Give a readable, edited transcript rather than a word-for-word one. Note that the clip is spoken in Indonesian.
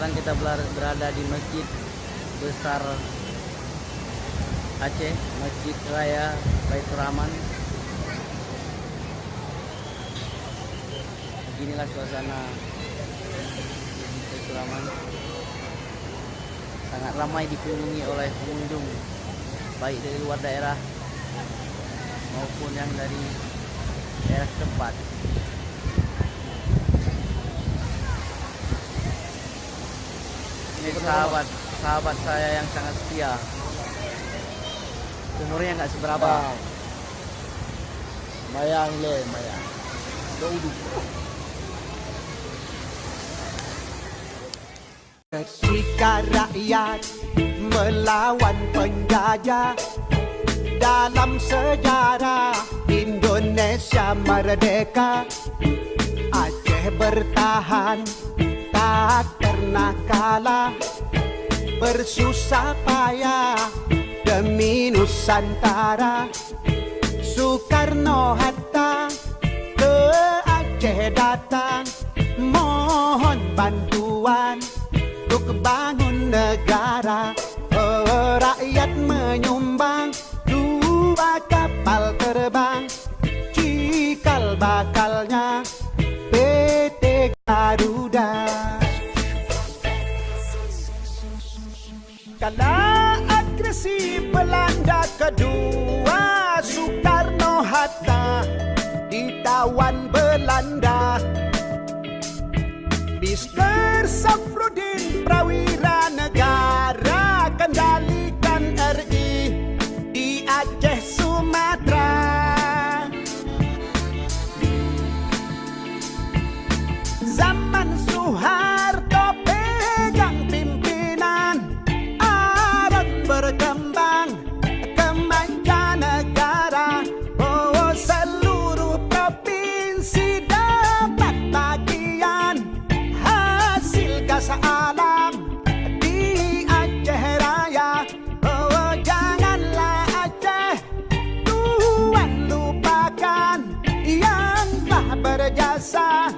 sekarang kita berada di Masjid Besar Aceh, Masjid Raya Baitur Rahman. Beginilah suasana Baitur Rahman. Sangat ramai dikunjungi oleh pengunjung, baik dari luar daerah maupun yang dari daerah setempat. Ini sahabat saya yang sangat setia. Umurnya nggak seberapa. Mayang le, mayang. Ketika rakyat melawan penjajah, dalam sejarah Indonesia merdeka, Aceh bertahan tak pernah kalah, bersusah payah demi Nusantara. Soekarno-Hatta ke Aceh datang, mohon bantuan untuk bangun negara. Rakyat menyumbang 2 kapal terbang, cikal bakalnya PT Garuda. Kala agresi Belanda kedua, Soekarno-Hatta ditawan Belanda. Mr. Safruddin Prawira negara kendalikan RI di Aceh Sumatera. Zaman Soeharto pegang pimpinan, Arab berkembang ke mancanegara. Oh, seluruh provinsi dapat bagian hasil gas alam di Aceh Raya. Oh, janganlah Aceh Tuhan lupakan yang telah berjasa